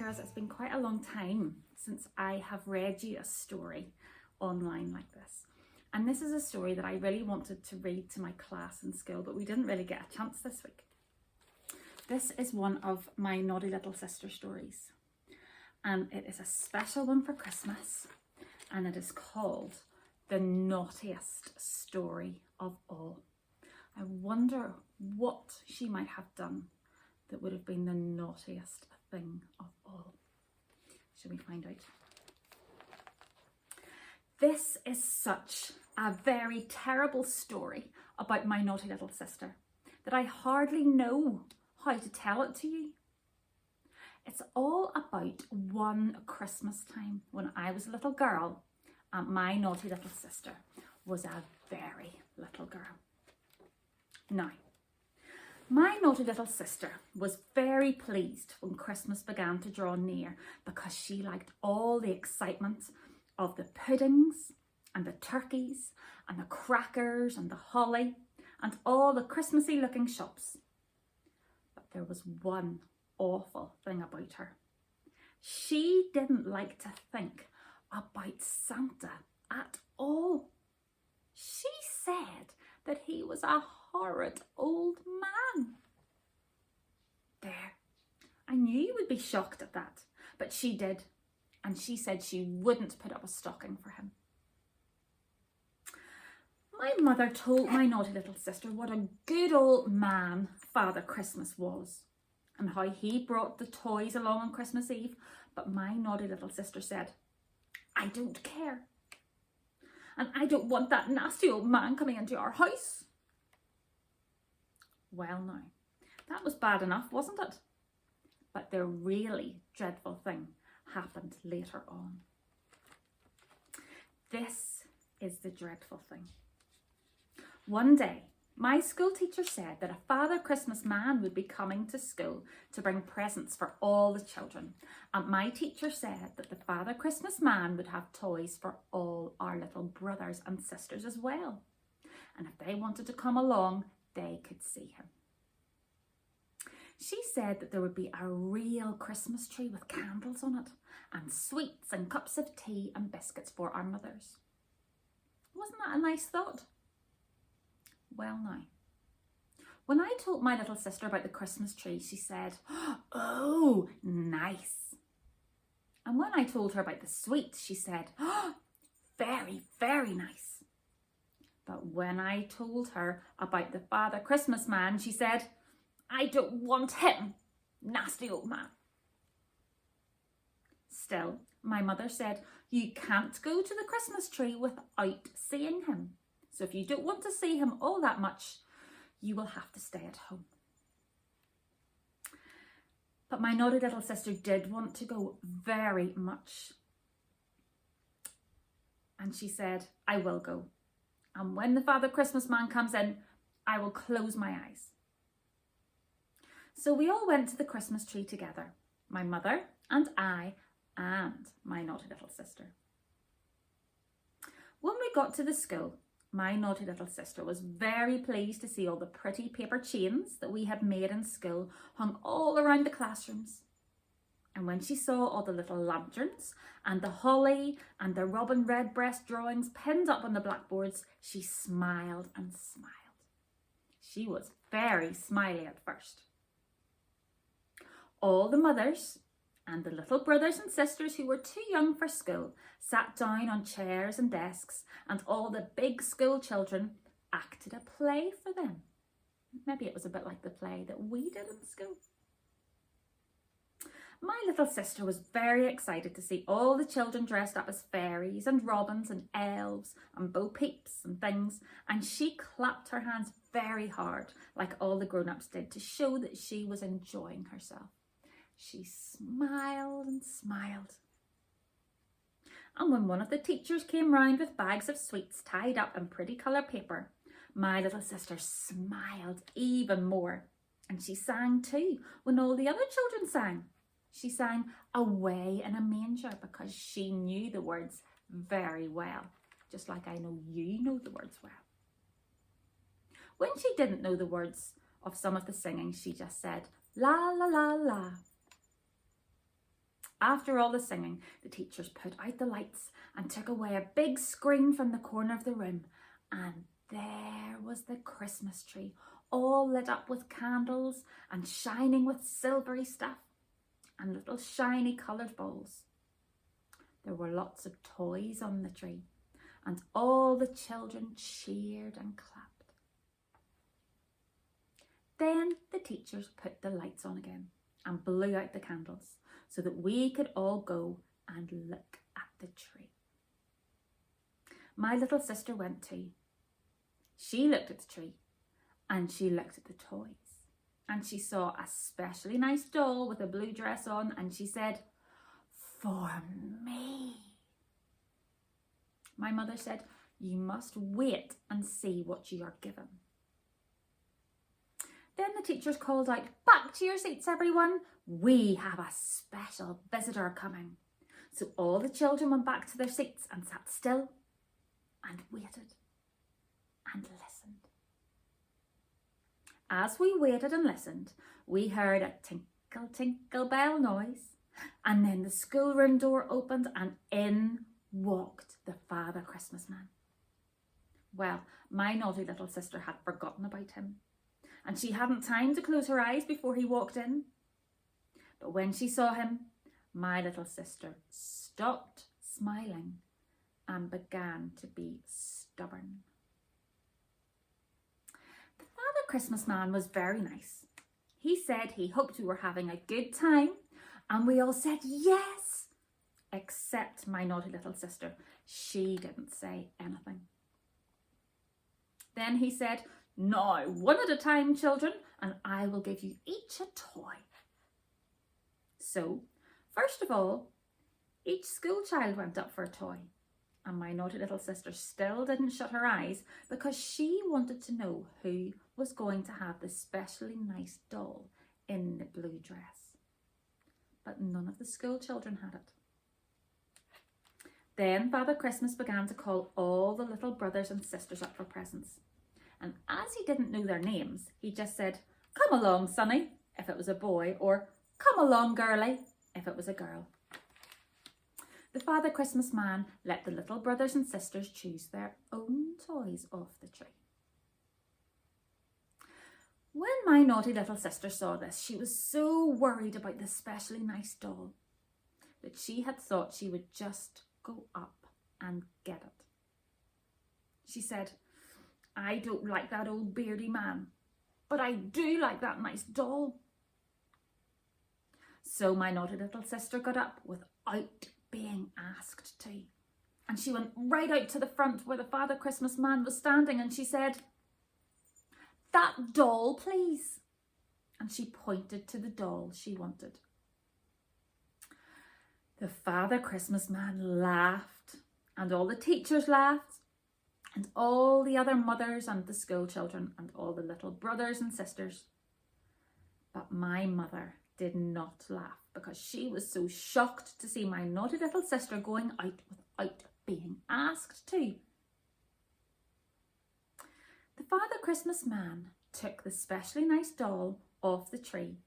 because it's been quite a long time since I have read you a story online like this. And this is a story that I really wanted to read to my class in school, but we didn't really get a chance this week. This is one of my naughty little sister stories, and it is a special one for Christmas, and it is called The Naughtiest Story of All. I wonder what she might have done that would have been the naughtiest thing of all. Shall we find out? This is such a very terrible story about my naughty little sister that I hardly know how to tell it to you. It's all about one Christmas time when I was a little girl and my naughty little sister was a very little girl. Now, my naughty little sister was very pleased when Christmas began to draw near because she liked all the excitement of the puddings and the turkeys and the crackers and the holly and all the Christmassy looking shops. But there was one awful thing about her. She didn't like to think about Santa at all. She said that he was a horrid old man. There, I knew you would be shocked at that, but she did, and she said she wouldn't put up a stocking for him. My mother told my naughty little sister what a good old man Father Christmas was, and how he brought the toys along on Christmas Eve, but my naughty little sister said, I don't care, and I don't want that nasty old man coming into our house. Well now, that was bad enough, wasn't it? But the really dreadful thing happened later on. This is the dreadful thing. One day, my school teacher said that a Father Christmas man would be coming to school to bring presents for all the children. And my teacher said that the Father Christmas man would have toys for all our little brothers and sisters as well. And if they wanted to come along, they could see him. She said that there would be a real Christmas tree with candles on it and sweets and cups of tea and biscuits for our mothers. Wasn't that a nice thought? Well now, when I told my little sister about the Christmas tree, she said, oh, nice. And when I told her about the sweets, she said, oh, very, very nice. But when I told her about the Father Christmas man, she said, I don't want him, nasty old man. Still, my mother said, you can't go to the Christmas tree without seeing him. So if you don't want to see him all that much, you will have to stay at home. But my naughty little sister did want to go very much. And she said, I will go. And when the Father Christmas man comes in, I will close my eyes. So we all went to the Christmas tree together, my mother and I and my naughty little sister. When we got to the school, my naughty little sister was very pleased to see all the pretty paper chains that we had made in school hung all around the classrooms. And when she saw all the little lanterns and the holly and the robin redbreast drawings pinned up on the blackboards, she smiled and smiled. She was very smiley at first. All the mothers and the little brothers and sisters who were too young for school sat down on chairs and desks, and all the big school children acted a play for them. Maybe it was a bit like the play that we did in school. My little sister was very excited to see all the children dressed up as fairies and robins and elves and bo peeps and things, and she clapped her hands very hard like all the grown-ups did to show that she was enjoying herself. She smiled and smiled. And when one of the teachers came round with bags of sweets tied up in pretty colour paper, my little sister smiled even more. And she sang too when all the other children sang. She sang Away in a Manger because she knew the words very well, just like I know you know the words well. When she didn't know the words of some of the singing, she just said, la la la la. After all the singing, the teachers put out the lights and took away a big screen from the corner of the room. And there was the Christmas tree, all lit up with candles and shining with silvery stuff and little shiny coloured balls. There were lots of toys on the tree, and all the children cheered and clapped. Then the teachers put the lights on again and blew out the candles so that we could all go and look at the tree. My little sister went too. She looked at the tree and she looked at the toys, and she saw a specially nice doll with a blue dress on, and she said, "For me." My mother said, "You must wait and see what you are given." Then the teachers called out, "Back to your seats, everyone. We have a special visitor coming." So all the children went back to their seats and sat still and waited and listened. As we waited and listened, we heard a tinkle, tinkle bell noise, and then the schoolroom door opened and in walked the Father Christmas man. Well, my naughty little sister had forgotten about him, and she hadn't time to close her eyes before he walked in. But when she saw him, my little sister stopped smiling and began to be stubborn. The Father Christmas man was very nice. He said he hoped we were having a good time, and we all said yes, except my naughty little sister. She didn't say anything. Then he said, "Now, one at a time, children, and I will give you each a toy." So, first of all, each school child went up for a toy, and my naughty little sister still didn't shut her eyes because she wanted to know who was going to have the specially nice doll in the blue dress. But none of the school children had it. Then Father Christmas began to call all the little brothers and sisters up for presents. And as he didn't know their names, he just said, "Come along, Sonny," if it was a boy, or "Come along, girlie," if it was a girl. The Father Christmas man let the little brothers and sisters choose their own toys off the tree. When my naughty little sister saw this, she was so worried about this specially nice doll that she had thought she would just go up and get it. She said, "I don't like that old beardy man, but I do like that nice doll." So my naughty little sister got up without being asked to, and she went right out to the front where the Father Christmas man was standing, and she said, "That doll, please." And she pointed to the doll she wanted. The Father Christmas man laughed, and all the teachers laughed, and all the other mothers and the school children and all the little brothers and sisters. But my mother did not laugh because she was so shocked to see my naughty little sister going out without being asked to. The Father Christmas man took the specially nice doll off the tree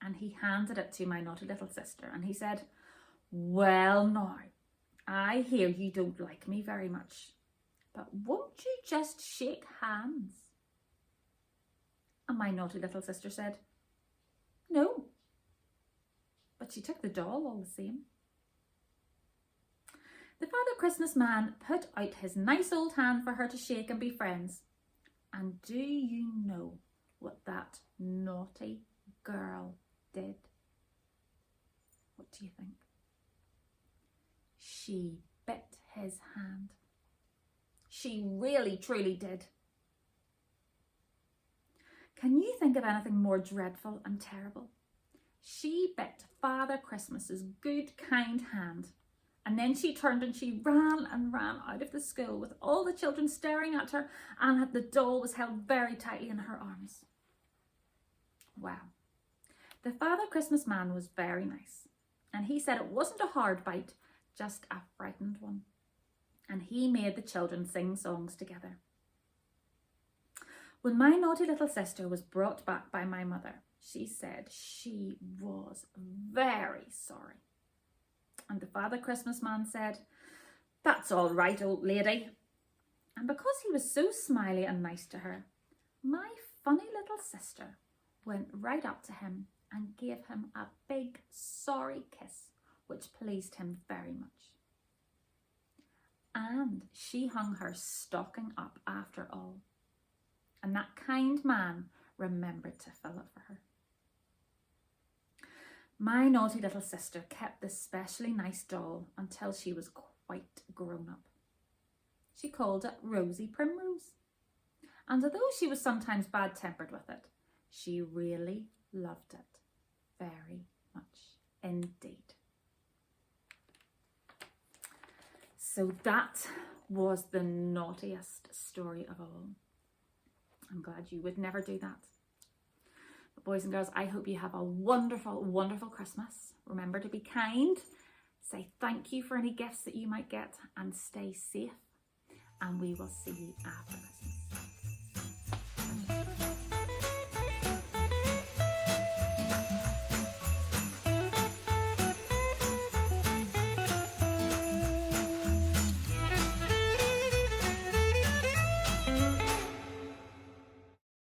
and he handed it to my naughty little sister, and he said, "Well now, I hear you don't like me very much, but won't you just shake hands?" And my naughty little sister said, "No." But she took the doll all the same. The Father Christmas man put out his nice old hand for her to shake and be friends. And do you know what that naughty girl did? What do you think? She bit his hand. She really, truly did. Can you think of anything more dreadful and terrible? She bit Father Christmas's good, kind hand, and then she turned and she ran and ran out of the school with all the children staring at her, and the doll was held very tightly in her arms. Wow. The Father Christmas man was very nice, and he said it wasn't a hard bite, just a frightened one. And he made the children sing songs together. When my naughty little sister was brought back by my mother, she said she was very sorry. And the Father Christmas man said, "That's all right, old lady." And because he was so smiley and nice to her, my funny little sister went right up to him and gave him a big sorry kiss, which pleased him very much. And she hung her stocking up after all. And that kind man remembered to fill it for her. My naughty little sister kept this specially nice doll until she was quite grown up. She called it Rosie Primrose. And although she was sometimes bad-tempered with it, she really loved it very much indeed. So that was the naughtiest story of all. I'm glad you would never do that. But boys and girls, I hope you have a wonderful, wonderful Christmas. Remember to be kind, say thank you for any gifts that you might get, and stay safe. And we will see you after Christmas.